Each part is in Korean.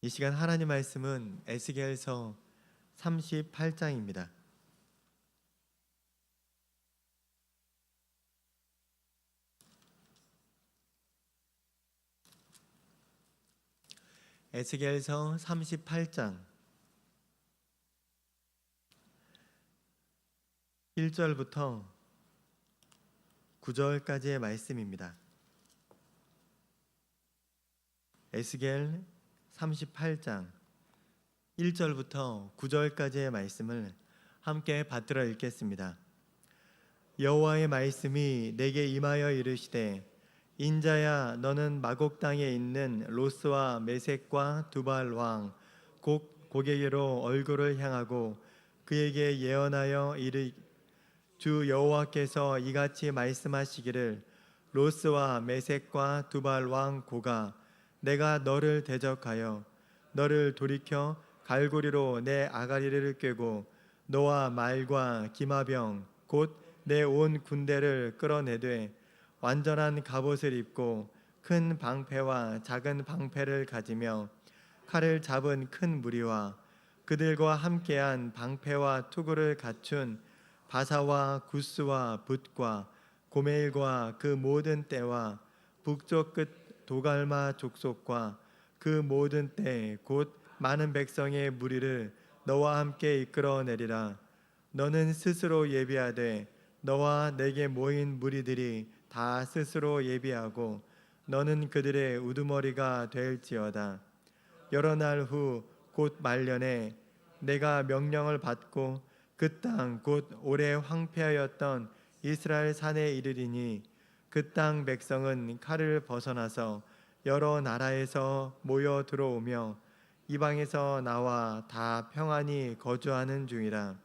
이 시간 하나님 말씀은 에스겔서 38장입니다. 에스겔서 38장 1절부터 9절까지의 말씀입니다. 에스겔 38장 1절부터 9절까지의 말씀을 함께 받들어 읽겠습니다. 여호와의 말씀이 내게 임하여 이르시되 인자야 너는 마곡 땅에 있는 로스와 메섹과 두발 왕 고게게로 얼굴을 향하고 그에게 예언하여 이르 주 여호와께서 이같이 말씀하시기를 로스와 메섹과 두발 왕 고가 내가 너를 대적하여 너를 돌이켜 갈고리로 내 아가리를 꿰고 너와 말과 기마병 곧 내 온 군대를 끌어내되 완전한 갑옷을 입고 큰 방패와 작은 방패를 가지며 칼을 잡은 큰 무리와 그들과 함께한 방패와 투구를 갖춘 바사와 구스와 붓과 고멜과 그 모든 떼와 북쪽 끝 도갈마 족속과 그 모든 때 곧 많은 백성의 무리를 너와 함께 이끌어내리라. 너는 스스로 예비하되 너와 내게 모인 무리들이 다 스스로 예비하고 너는 그들의 우두머리가 될지어다. 여러 날 후 곧 말년에 내가 명령을 받고 그 땅 곧 오래 황폐하였던 이스라엘 산에 이르리니 그 땅 백성은 칼을 벗어나서 여러 나라에서 모여 들어오며 이방에서 나와 다 평안히 거주하는 중이라.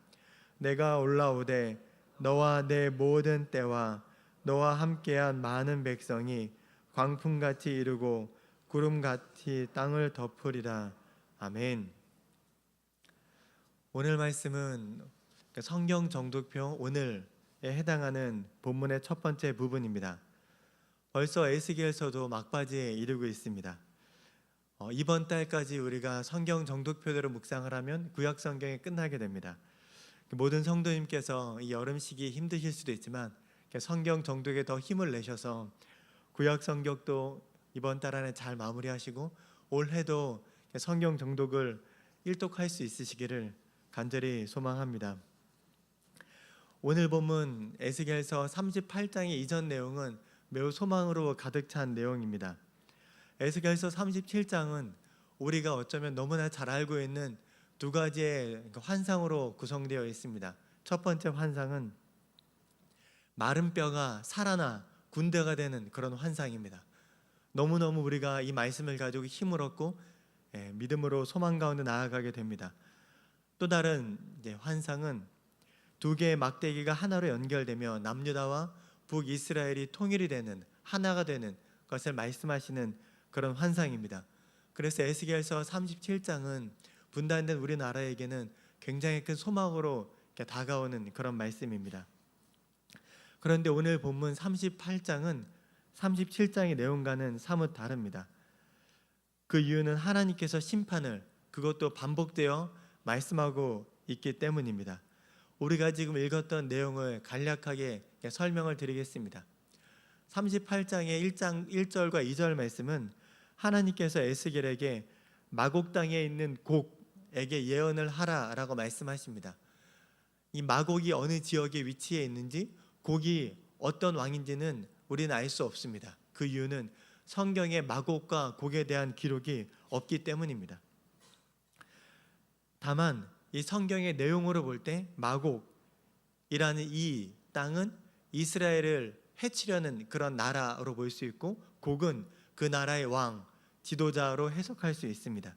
내가 올라오되 너와 내 모든 때와 너와 함께한 많은 백성이 광풍같이 이르고 구름같이 땅을 덮으리라. 아멘. 오늘 말씀은 성경 정독표 오늘에 해당하는 본문의 첫 번째 부분입니다. 벌써 에스겔서도 막바지에 이르고 있습니다. 이번 달까지 우리가 성경 정독표대로 묵상을 하면 구약 성경이 끝나게 됩니다. 모든 성도님께서 이 여름 시기 힘드실 수도 있지만 성경 정독에 더 힘을 내셔서 구약 성경도 이번 달 안에 잘 마무리하시고 올해도 성경 정독을 일독할 수 있으시기를 간절히 소망합니다. 오늘 본문 에스겔서 38장의 이전 내용은 매우 소망으로 가득 찬 내용입니다. 에스겔서 37장은 우리가 어쩌면 너무나 잘 알고 있는 두 가지의 환상으로 구성되어 있습니다. 첫 번째 환상은 마른 뼈가 살아나 군대가 되는 그런 환상입니다. 너무너무 우리가 이 말씀을 가지고 힘을 얻고 믿음으로 소망 가운데 나아가게 됩니다. 또 다른 환상은 두 개의 막대기가 하나로 연결되며 남유다와 북이스라엘이 통일이 되는 하나가 되는 것을 말씀하시는 그런 환상입니다. 그래서 에스겔서 37장은 분단된 우리나라에게는 굉장히 큰 소망으로 다가오는 그런 말씀입니다. 그런데 오늘 본문 38장은 37장의 내용과는 사뭇 다릅니다. 그 이유는 하나님께서 심판을 그것도 반복되어 말씀하고 있기 때문입니다. 우리가 지금 읽었던 내용을 간략하게 설명을 드리겠습니다. 38장의 1절과 2절 말씀은 하나님께서 에스겔에게 마곡 땅에 있는 곡에게 예언을 하라라고 말씀하십니다. 이 마곡이 어느 지역에 위치해 있는지 곡이 어떤 왕인지는 우리는 알 수 없습니다. 그 이유는 성경에 마곡과 곡에 대한 기록이 없기 때문입니다. 다만 이 성경의 내용으로 볼 때 마곡이라는 이 땅은 이스라엘을 해치려는 그런 나라로 볼 수 있고 곡은 그 나라의 왕, 지도자로 해석할 수 있습니다.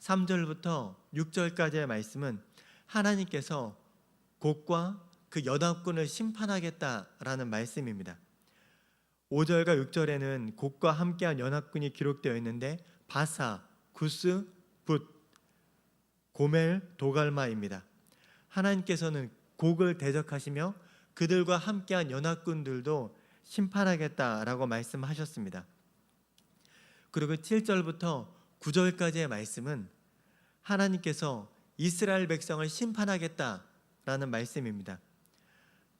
3절부터 6절까지의 말씀은 하나님께서 곡과 그 연합군을 심판하겠다라는 말씀입니다. 5절과 6절에는 곡과 함께한 연합군이 기록되어 있는데 바사, 구스, 붓, 고멜, 도갈마입니다. 하나님께서는 곡을 대적하시며 그들과 함께한 연합군들도 심판하겠다라고 말씀하셨습니다. 그리고 7절부터 9절까지의 말씀은 하나님께서 이스라엘 백성을 심판하겠다라는 말씀입니다.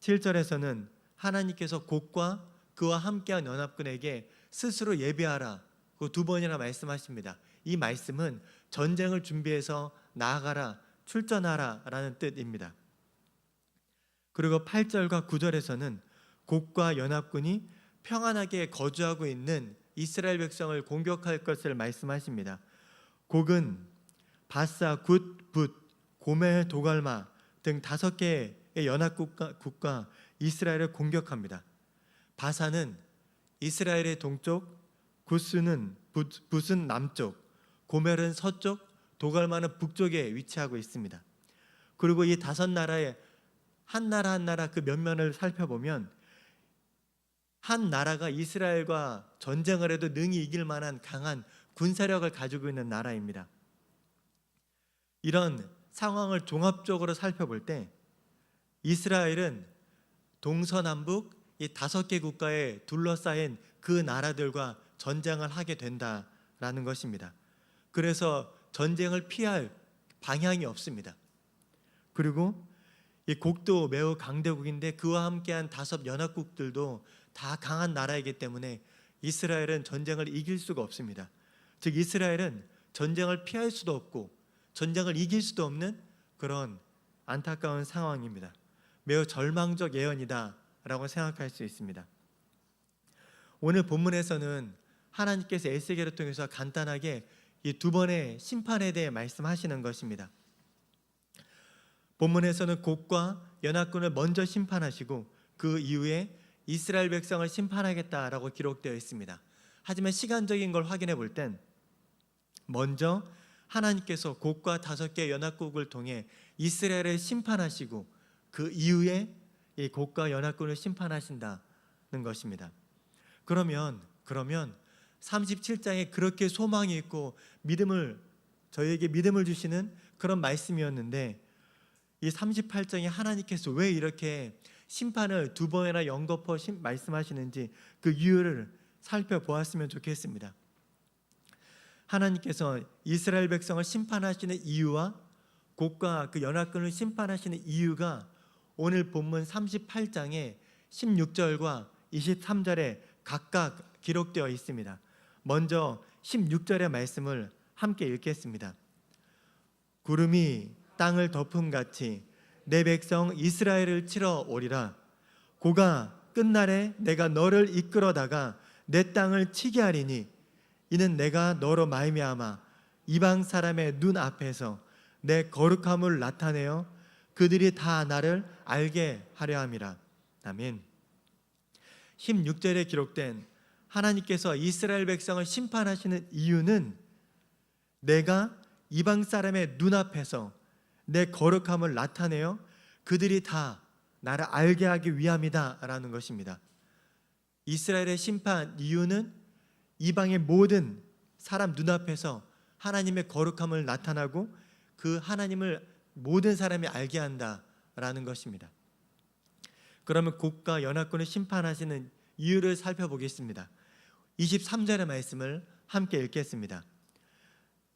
7절에서는 하나님께서 곡과 그와 함께한 연합군에게 스스로 예비하라, 그 두 번이나 말씀하십니다. 이 말씀은 전쟁을 준비해서 나아가라, 출전하라 라는 뜻입니다. 그리고 8절과 9절에서는 곡과 연합군이 평안하게 거주하고 있는 이스라엘 백성을 공격할 것을 말씀하십니다. 곡은 바사, 굿, 붓, 고멜, 도갈마 등 5개의 연합국가 이스라엘을 공격합니다. 바사는 이스라엘의 동쪽, 굿은 붓은 남쪽, 고멜은 서쪽, 도갈마는 북쪽에 위치하고 있습니다. 그리고 이 5나라의 한 나라 그 면면을 살펴보면 한 나라가 이스라엘과 전쟁을 해도 능히 이길 만한 강한 군사력을 가지고 있는 나라입니다. 이런 상황을 종합적으로 살펴볼 때 이스라엘은 동서남북 이 5개 국가에 둘러싸인 그 나라들과 전쟁을 하게 된다라는 것입니다. 그래서 전쟁을 피할 방향이 없습니다. 그리고 이 곡도 매우 강대국인데 그와 함께한 5 연합국들도 다 강한 나라이기 때문에 이스라엘은 전쟁을 이길 수가 없습니다. 즉 이스라엘은 전쟁을 피할 수도 없고 전쟁을 이길 수도 없는 그런 안타까운 상황입니다. 매우 절망적 예언이다라고 생각할 수 있습니다. 오늘 본문에서는 하나님께서 에스겔을 통해서 간단하게 이 2번의 심판에 대해 말씀하시는 것입니다. 본문에서는 곡과 연합군을 먼저 심판하시고 그 이후에 이스라엘 백성을 심판하겠다라고 기록되어 있습니다. 하지만 시간적인 걸 확인해 볼 땐 먼저 하나님께서 곡과 5개 연합국을 통해 이스라엘을 심판하시고 그 이후에 이 곡과 연합군을 심판하신다는 것입니다. 그러면 37장에 그렇게 소망이 있고 저희에게 믿음을 주시는 그런 말씀이었는데 이 38장에 하나님께서 왜 이렇게 심판을 2번이나 연거푸어 말씀하시는지 그 이유를 살펴보았으면 좋겠습니다. 하나님께서 이스라엘 백성을 심판하시는 이유와 곡과 그 연합군을 심판하시는 이유가 오늘 본문 38장의 16절과 23절에 각각 기록되어 있습니다. 먼저 16절의 말씀을 함께 읽겠습니다. 구름이 땅을 덮음같이 내 백성 이스라엘을 치러 오리라. 고가 끝날에 내가 너를 이끌어다가 내 땅을 치게 하리니 이는 내가 너로 말미암아 이방 사람의 눈 앞에서 내 거룩함을 나타내어 그들이 다 나를 알게 하려 함이라. 아멘. 16절에 기록된 하나님께서 이스라엘 백성을 심판하시는 이유는 내가 이방 사람의 눈앞에서 내 거룩함을 나타내어 그들이 다 나를 알게 하기 위함이다 라는 것입니다. 이스라엘의 심판 이유는 이방의 모든 사람 눈앞에서 하나님의 거룩함을 나타나고 그 하나님을 모든 사람이 알게 한다라는 것입니다. 그러면 곡과 연합군을 심판하시는 이유를 살펴보겠습니다. 23절의 말씀을 함께 읽겠습니다.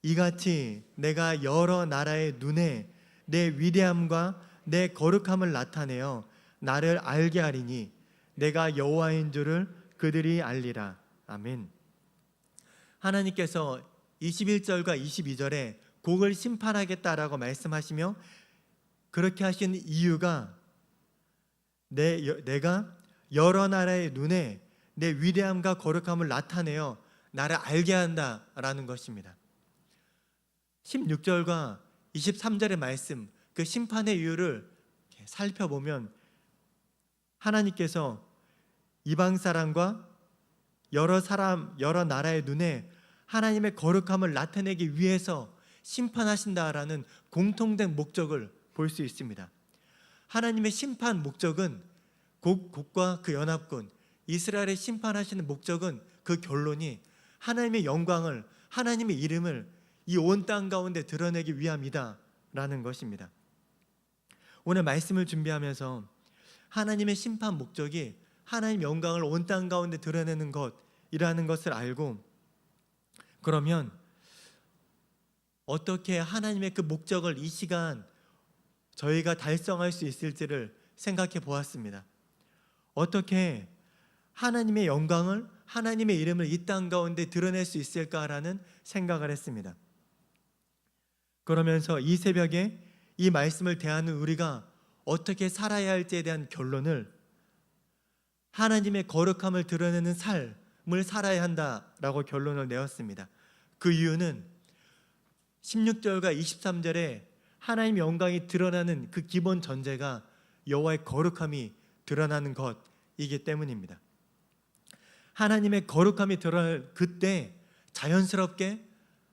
이같이 내가 여러 나라의 눈에 내 위대함과 내 거룩함을 나타내어 나를 알게 하리니 내가 여호와인 줄을 그들이 알리라. 아멘. 하나님께서 21절과 22절에 곡을 심판하겠다라고 말씀하시며 그렇게 하신 이유가 내가 여러 나라의 눈에 내 위대함과 거룩함을 나타내어 나를 알게 한다라는 것입니다. 16절과 23절의 말씀, 그 심판의 이유를 살펴보면 하나님께서 이방 사람과 여러 나라의 눈에 하나님의 거룩함을 나타내기 위해서 심판하신다라는 공통된 목적을 볼 수 있습니다. 하나님의 심판 목적은 곡과 그 연합군, 이스라엘의 심판하시는 목적은 그 결론이 하나님의 영광을, 하나님의 이름을 이 온 땅 가운데 드러내기 위함이다 라는 것입니다. 오늘 말씀을 준비하면서 하나님의 심판 목적이 하나님의 영광을 온 땅 가운데 드러내는 것이라는 것을 알고 그러면 어떻게 하나님의 그 목적을 이 시간 저희가 달성할 수 있을지를 생각해 보았습니다. 어떻게 하나님의 영광을, 하나님의 이름을 이 땅 가운데 드러낼 수 있을까라는 생각을 했습니다. 그러면서 이 새벽에 이 말씀을 대하는 우리가 어떻게 살아야 할지에 대한 결론을, 하나님의 거룩함을 드러내는 삶을 살아야 한다라고 결론을 내었습니다. 그 이유는 16절과 23절에 하나님의 영광이 드러나는 그 기본 전제가 여호와의 거룩함이 드러나는 것이기 때문입니다. 하나님의 거룩함이 드러날 그때 자연스럽게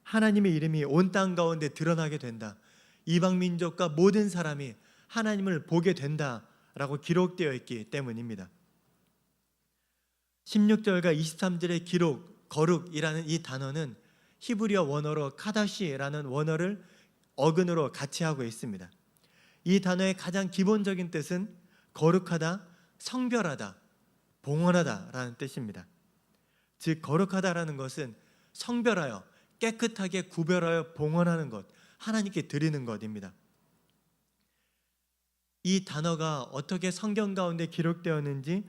하나님의 이름이 온 땅 가운데 드러나게 된다. 이방 민족과 모든 사람이 하나님을 보게 된다라고 기록되어 있기 때문입니다. 16절과 23절의 기록, 거룩이라는 이 단어는 히브리어 원어로 카다시라는 원어를 어근으로 같이 하고 있습니다. 이 단어의 가장 기본적인 뜻은 거룩하다, 성별하다, 봉헌하다라는 뜻입니다. 즉 거룩하다라는 것은 성별하여 깨끗하게 구별하여 봉헌하는 것, 하나님께 드리는 것입니다. 이 단어가 어떻게 성경 가운데 기록되었는지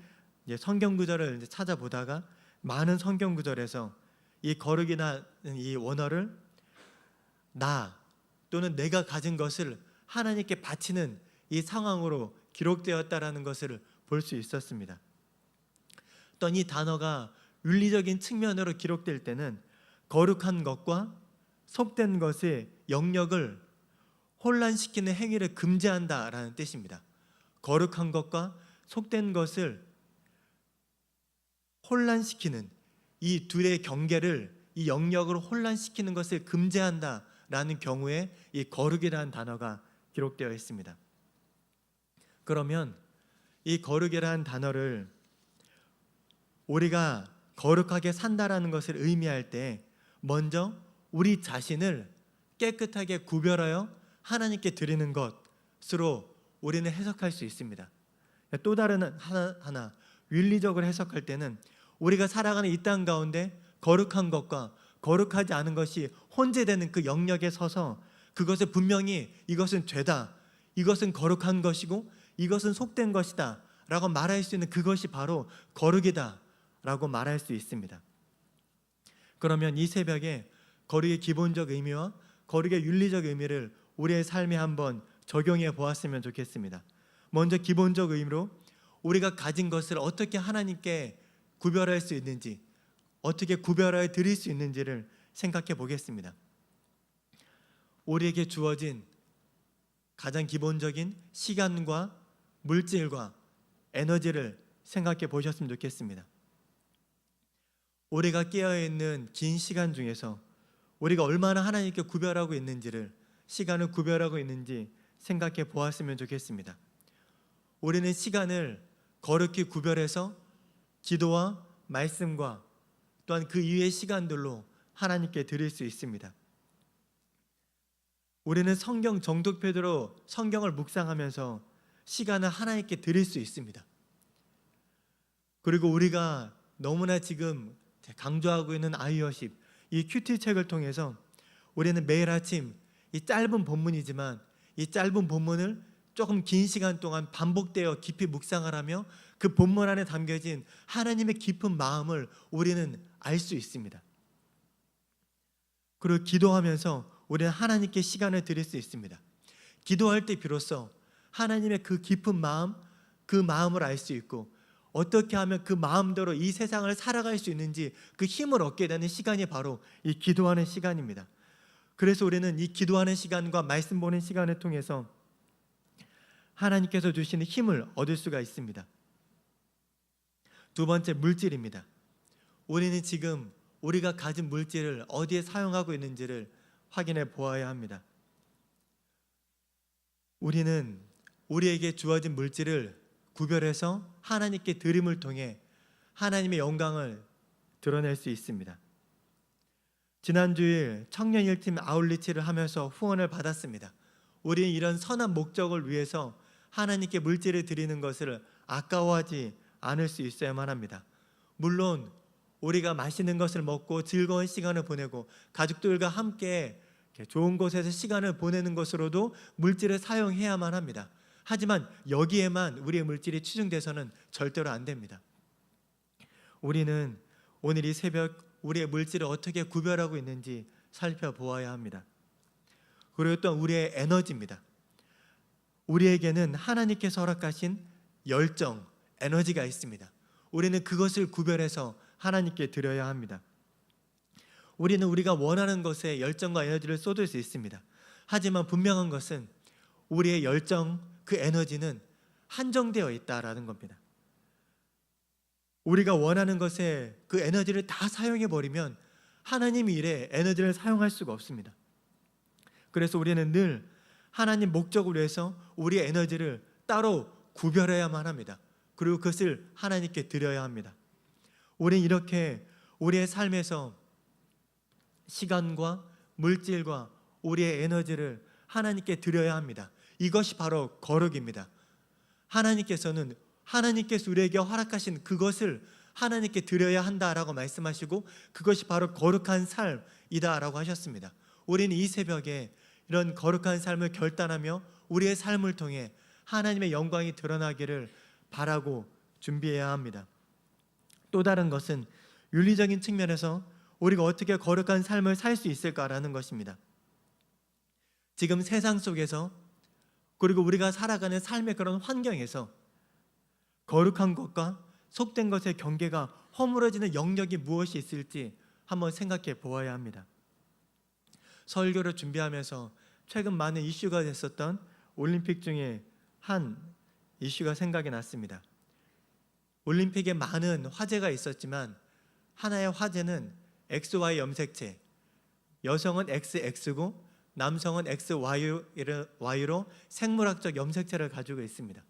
성경 구절을 찾아보다가 많은 성경 구절에서 이 거룩이라는 이 원어를 나 또는 내가 가진 것을 하나님께 바치는 이 상황으로 기록되었다라는 것을 볼 수 있었습니다. 또 이 단어가 윤리적인 측면으로 기록될 때는 거룩한 것과 속된 것의 영역을 혼란시키는 행위를 금지한다라는 뜻입니다. 거룩한 것과 속된 것을 혼란시키는 이 둘의 경계를, 이 영역을 혼란시키는 것을 금지한다라는 경우에 이 거룩이라는 단어가 기록되어 있습니다. 그러면 이 거룩이라는 단어를 우리가 거룩하게 산다라는 것을 의미할 때 먼저 우리 자신을 깨끗하게 구별하여 하나님께 드리는 것으로 우리는 해석할 수 있습니다. 또 다른 하나 윤리적으로 해석할 때는 우리가 살아가는 이 땅 가운데 거룩한 것과 거룩하지 않은 것이 혼재되는 그 영역에 서서 그것을 분명히 이것은 죄다, 이것은 거룩한 것이고 이것은 속된 것이다 라고 말할 수 있는 그것이 바로 거룩이다 라고 말할 수 있습니다. 그러면 이 새벽에 거룩의 기본적 의미와 거룩의 윤리적 의미를 우리의 삶에 한번 적용해 보았으면 좋겠습니다. 먼저 기본적 의미로 우리가 가진 것을 어떻게 하나님께 구별할 수 있는지, 어떻게 구별하여 드릴 수 있는지를 생각해 보겠습니다. 우리에게 주어진 가장 기본적인 시간과 물질과 에너지를 생각해 보셨으면 좋겠습니다. 우리가 깨어있는 긴 시간 중에서 우리가 얼마나 하나님께 구별하고 있는지를, 시간을 구별하고 있는지 생각해 보았으면 좋겠습니다. 우리는 시간을 거룩히 구별해서 기도와 말씀과 또한 그 이외의 시간들로 하나님께 드릴 수 있습니다. 우리는 성경 정독표대로 성경을 묵상하면서 시간을 하나님께 드릴 수 있습니다. 그리고 우리가 너무나 지금 강조하고 있는 아이어십, 이 큐티 책을 통해서 우리는 매일 아침 이 짧은 본문이지만 이 짧은 본문을 조금 긴 시간 동안 반복되어 깊이 묵상을 하며 그 본문 안에 담겨진 하나님의 깊은 마음을 우리는 알 수 있습니다. 그리고 기도하면서 우리는 하나님께 시간을 드릴 수 있습니다. 기도할 때 비로소 하나님의 그 깊은 마음, 그 마음을 알 수 있고 어떻게 하면 그 마음대로 이 세상을 살아갈 수 있는지 그 힘을 얻게 되는 시간이 바로 이 기도하는 시간입니다. 그래서 우리는 이 기도하는 시간과 말씀 보는 시간을 통해서 하나님께서 주시는 힘을 얻을 수가 있습니다. 두 번째, 물질입니다. 우리는 지금 우리가 가진 물질을 어디에 사용하고 있는지를 확인해 보아야 합니다. 우리는 우리에게 주어진 물질을 구별해서 하나님께 드림을 통해 하나님의 영광을 드러낼 수 있습니다. 지난주일 청년 1팀 아울리치를 하면서 후원을 받았습니다. 우리는 이런 선한 목적을 위해서 하나님께 물질을 드리는 것을 아까워하지 않을 수 있어야만 합니다. 물론 우리가 맛있는 것을 먹고 즐거운 시간을 보내고 가족들과 함께 좋은 곳에서 시간을 보내는 것으로도 물질을 사용해야만 합니다. 하지만 여기에만 우리의 물질이 치중돼서는 절대로 안 됩니다. 우리는 오늘 이 새벽 우리의 물질을 어떻게 구별하고 있는지 살펴보아야 합니다. 그리고 또 우리의 에너지입니다. 우리에게는 하나님께서 허락하신 열정, 에너지가 있습니다. 우리는 그것을 구별해서 하나님께 드려야 합니다. 우리는 우리가 원하는 것에 열정과 에너지를 쏟을 수 있습니다. 하지만 분명한 것은 우리의 열정, 그 에너지는 한정되어 있다라는 겁니다. 우리가 원하는 것에 그 에너지를 다 사용해 버리면 하나님 일에 에너지를 사용할 수가 없습니다. 그래서 우리는 늘 하나님 목적을 위해서 우리의 에너지를 따로 구별해야만 합니다. 그리고 그것을 하나님께 드려야 합니다. 우리는 이렇게 우리의 삶에서 시간과 물질과 우리의 에너지를 하나님께 드려야 합니다. 이것이 바로 거룩입니다. 하나님께서 우리에게 허락하신 그것을 하나님께 드려야 한다라고 말씀하시고 그것이 바로 거룩한 삶이다라고 하셨습니다. 우리는 이 새벽에 이런 거룩한 삶을 결단하며 우리의 삶을 통해 하나님의 영광이 드러나기를 바라고 준비해야 합니다. 또 다른 것은 윤리적인 측면에서 우리가 어떻게 거룩한 삶을 살 수 있을까라는 것입니다. 지금 세상 속에서 그리고 우리가 살아가는 삶의 그런 환경에서 거룩한 것과 속된 것의 경계가 허물어지는 영역이 무엇이 있을지 한번 생각해 보아야 합니다. 설교를 준비하면서 최근 많은 이슈가 됐었던 올림픽 중에 한 이슈가 생각이 났습니다. 올림픽에 많은 화제가 있었지만 하나의 화제는 XY 염색체, 여성은 XX고 남성은 XY로 생물학적 염색체를 가지고 있습니다.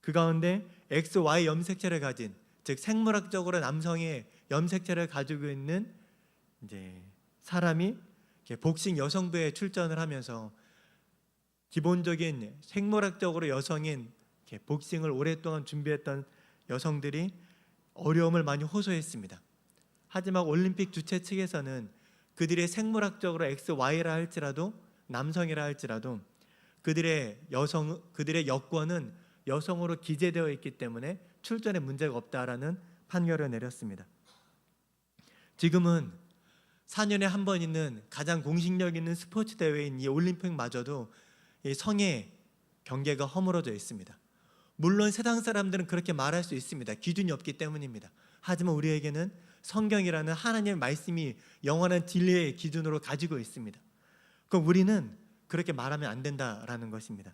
그 가운데 XY 염색체를 가진, 즉 생물학적으로 남성의 염색체를 가지고 있는 사람이 복싱 여성부에 출전을 하면서 기본적인 생물학적으로 여성인 복싱을 오랫동안 준비했던 여성들이 어려움을 많이 호소했습니다. 하지만 올림픽 주최 측에서는 그들의 생물학적으로 XY라 할지라도 남성이라 할지라도 그들의 여권은 여성으로 기재되어 있기 때문에 출전에 문제가 없다라는 판결을 내렸습니다. 지금은 4년에 한 번 있는 가장 공식력 있는 스포츠 대회인 이 올림픽마저도 이 성의 경계가 허물어져 있습니다. 물론 세상 사람들은 그렇게 말할 수 있습니다. 기준이 없기 때문입니다. 하지만 우리에게는 성경이라는 하나님의 말씀이 영원한 진리의 기준으로 가지고 있습니다. 그럼 우리는 그렇게 말하면 안 된다라는 것입니다.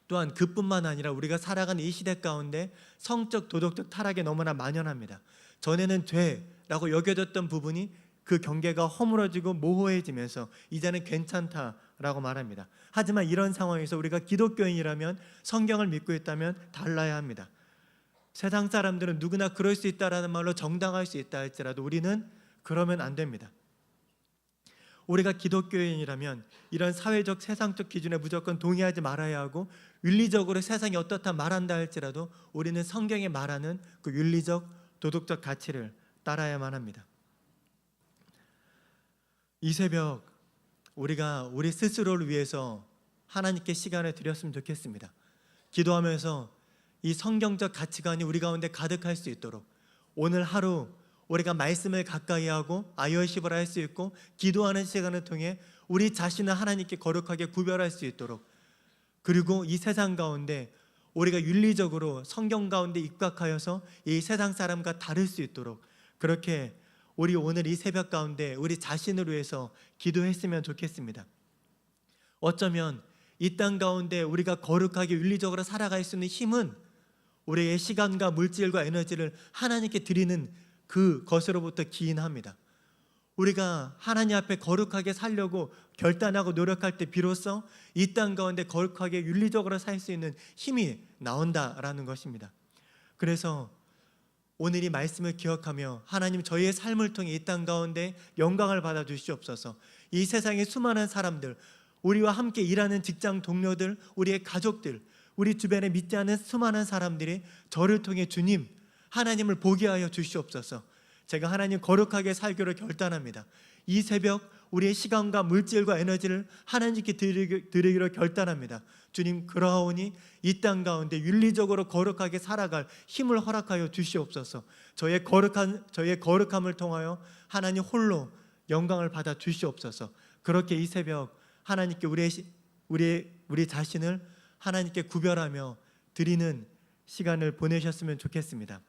또한 그뿐만 아니라 우리가 살아가는 이 시대 가운데 성적 도덕적 타락이 너무나 만연합니다. 전에는 죄라고 여겨졌던 부분이 그 경계가 허물어지고 모호해지면서 이제는 괜찮다라고 말합니다. 하지만 이런 상황에서 우리가 기독교인이라면 성경을 믿고 있다면 달라야 합니다. 세상 사람들은 누구나 그럴 수 있다라는 말로 정당할 수 있다 할지라도 우리는 그러면 안 됩니다. 우리가 기독교인이라면 이런 사회적 세상적 기준에 무조건 동의하지 말아야 하고 윤리적으로 세상이 어떻다 말한다 할지라도 우리는 성경에 말하는 그 윤리적 도덕적 가치를 따라야만 합니다. 이 새벽 우리가 우리 스스로를 위해서 하나님께 시간을 드렸으면 좋겠습니다. 기도하면서 이 성경적 가치관이 우리 가운데 가득할 수 있도록 오늘 하루 우리가 말씀을 가까이 하고 아이워십을 할 수 있고 기도하는 시간을 통해 우리 자신을 하나님께 거룩하게 구별할 수 있도록, 그리고 이 세상 가운데 우리가 윤리적으로 성경 가운데 입각하여서 이 세상 사람과 다를 수 있도록 그렇게 우리 오늘 이 새벽 가운데 우리 자신을 위해서 기도했으면 좋겠습니다. 어쩌면 이 땅 가운데 우리가 거룩하게 윤리적으로 살아갈 수 있는 힘은 우리의 시간과 물질과 에너지를 하나님께 드리는 그것으로부터 기인합니다. 우리가 하나님 앞에 거룩하게 살려고 결단하고 노력할 때 비로소 이 땅 가운데 거룩하게 윤리적으로 살 수 있는 힘이 나온다라는 것입니다. 그래서 오늘 이 말씀을 기억하며 하나님 저희의 삶을 통해 이 땅 가운데 영광을 받아 주시옵소서. 이 세상의 수많은 사람들, 우리와 함께 일하는 직장 동료들, 우리의 가족들, 우리 주변에 믿지 않는 수많은 사람들이 저를 통해 주님 하나님을 보게 하여 주시옵소서. 제가 하나님 거룩하게 살기로 결단합니다. 이 새벽 우리의 시간과 물질과 에너지를 하나님께 드리기로 결단합니다. 주님, 그러하오니 이 땅 가운데 윤리적으로 거룩하게 살아갈 힘을 허락하여 주시옵소서. 저의 거룩함을 통하여 하나님 홀로 영광을 받아 주시옵소서. 그렇게 이 새벽 하나님께 우리 자신을 하나님께 구별하며 드리는 시간을 보내셨으면 좋겠습니다.